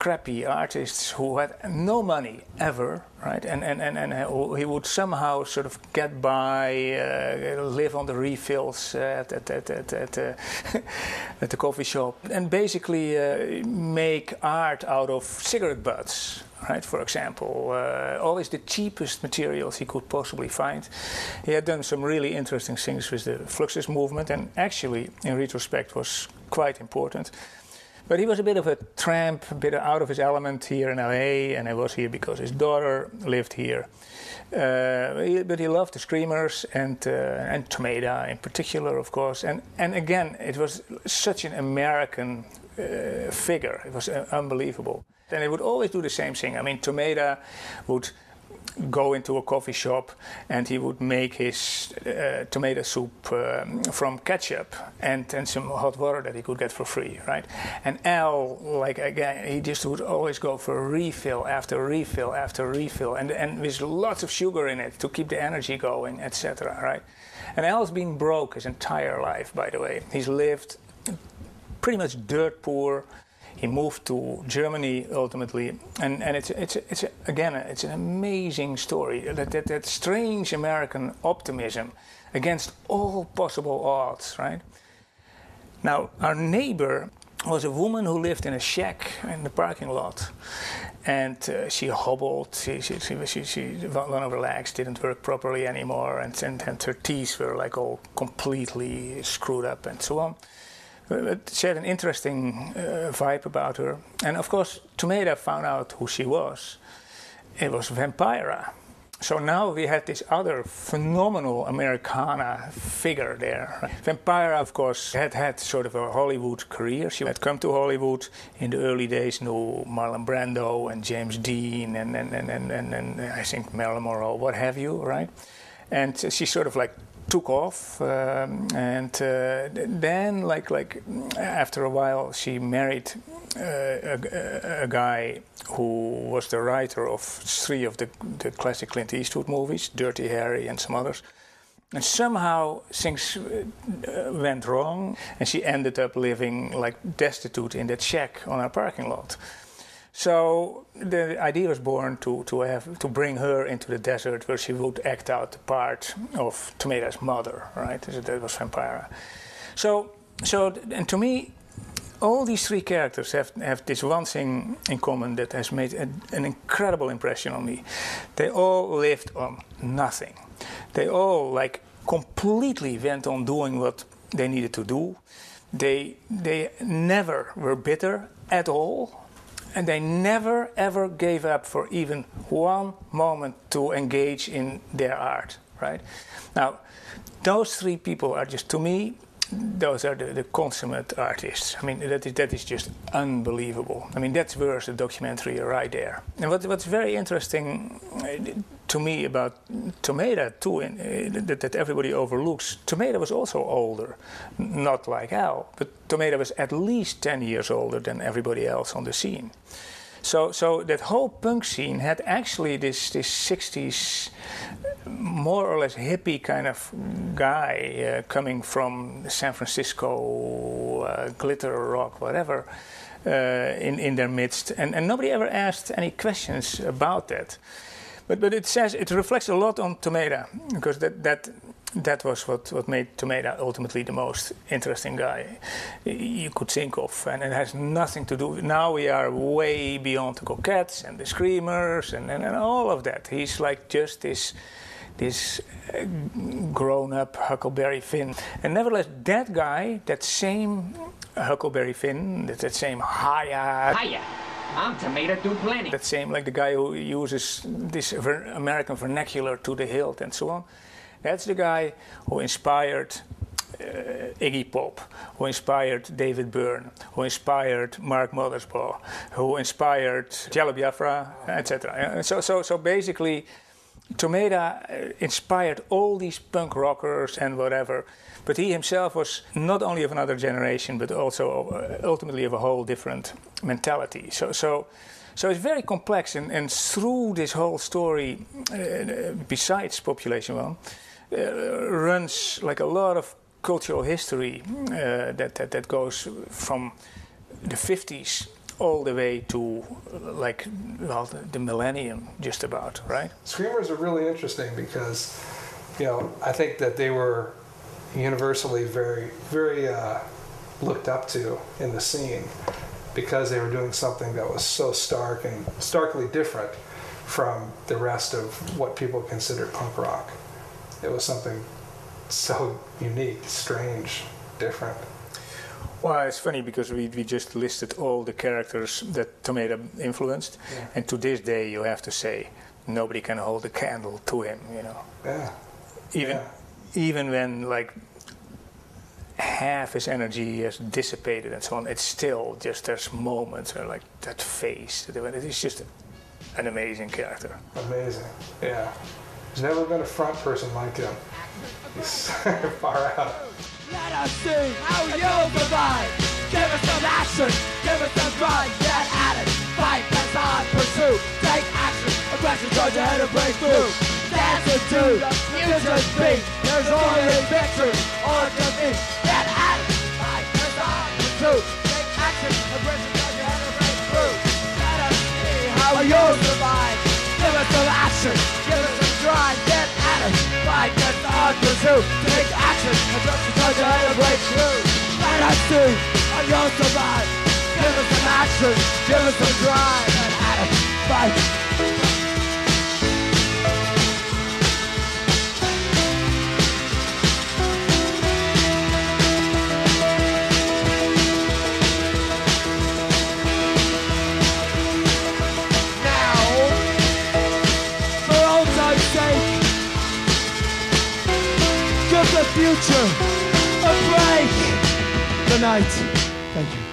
scrappy artists who had no money ever, right? And he would somehow sort of get by, live on the refills at the coffee shop, and basically make art out of cigarette butts, right? For example, always the cheapest materials he could possibly find. He had done some really interesting things with the Fluxus movement, and actually, in retrospect, was quite important. But he was a bit of a tramp, a bit out of his element here in LA, and he was here because his daughter lived here. But he loved the Screamers and Tomeda in particular, of course. And again, it was such an American figure. It was unbelievable. And he would always do the same thing. I mean, Tomeda would go into a coffee shop and he would make his tomato soup from ketchup and some hot water that he could get for free, right? And Al, like again, he just would always go for refill after refill after refill, and with lots of sugar in it to keep the energy going, etc., right? And Al's been broke his entire life, by the way. He's lived pretty much dirt poor. He moved to Germany ultimately, and it's again an amazing story. That strange American optimism against all possible odds, right? Now, our neighbor was a woman who lived in a shack in the parking lot, and she hobbled. One of her legs didn't work properly anymore, and her teeth were like all completely screwed up, and so on. But she had an interesting vibe about her. And of course, Tomeda found out who she was. It was Vampira. So now we had this other phenomenal Americana figure there. Vampira, of course, had sort of a Hollywood career. She had come to Hollywood in the early days, knew Marlon Brando and James Dean and I think Marilyn Monroe, what have you, right? And she sort of like took off, and then like after a while she married a guy who was the writer of 3 of the classic Clint Eastwood movies, Dirty Harry and some others. And somehow things went wrong, and she ended up living like destitute in that shack on our parking lot. So the idea was born to bring her into the desert where she would act out the part of Tomeda's mother, right? So that was Vampira. So and to me, all these 3 characters have this one thing in common that has made an incredible impression on me. They all lived on nothing. They all like completely went on doing what they needed to do. They never were bitter at all. And they never, ever gave up for even one moment to engage in their art, right? Now, those 3 people are just, to me, those are the consummate artists. I mean, that is just unbelievable. I mean, that's worth a documentary right there. And what's very interesting to me about Tomeda, too, that everybody overlooks, Tomeda was also older, not like Al, but Tomeda was at least 10 years older than everybody else on the scene. So that whole punk scene had actually this 60s, more or less hippie kind of guy coming from San Francisco, glitter rock, whatever, in their midst. And nobody ever asked any questions about that. But it reflects a lot on Tomeda, because that was what made Tomeda ultimately the most interesting guy you could think of, and it has nothing to do. Now we are way beyond the Coquettes and the Screamers and all of that. He's like just this grown-up Huckleberry Finn, and nevertheless, that guy, that same Huckleberry Finn, that same hiya. I'm Tomeda do plenty. That same, like the guy who uses this American vernacular to the hilt and so on. That's the guy who inspired Iggy Pop, who inspired David Byrne, who inspired Mark Mothersbaugh, who inspired Jello Biafra, etc. So basically, Tomeda inspired all these punk rockers and whatever. But he himself was not only of another generation, but also ultimately of a whole different mentality. So it's very complex, and through this whole story, besides Population One, runs like a lot of cultural history that goes from the 50s all the way to like the millennium, just about, right? Screamers are really interesting because, I think that they were universally very, very looked up to in the scene because they were doing something that was so stark and starkly different from the rest of what people considered punk rock. It was something so unique, strange, different. Well, it's funny because we just listed all the characters that Tomato influenced, and to this day you have to say nobody can hold a candle to him, Yeah. Even when like half his energy has dissipated and so on, it's still just there's moments where like that face. It is just an amazing character. Amazing. Yeah. There's never been a front person like him. He's far out. Let us see how you'll survive. Give us some action, give us some drive. Get at it, fight, press on, pursue. Take action, aggression, charge ahead and break through. Dance into the music beat. There's only victory or defeat. Get at it, fight, press on, pursue. Take action, aggression, charge ahead and break through. Let us see how you'll survive. Give us some action, give us some drive. Get at it, fight, press on, pursue. Take action, aggression, charge ahead and break through. Let us see how you'll survive. Give us some action, give us some drive. Get at it, fight. Future, a break, the night. Thank you.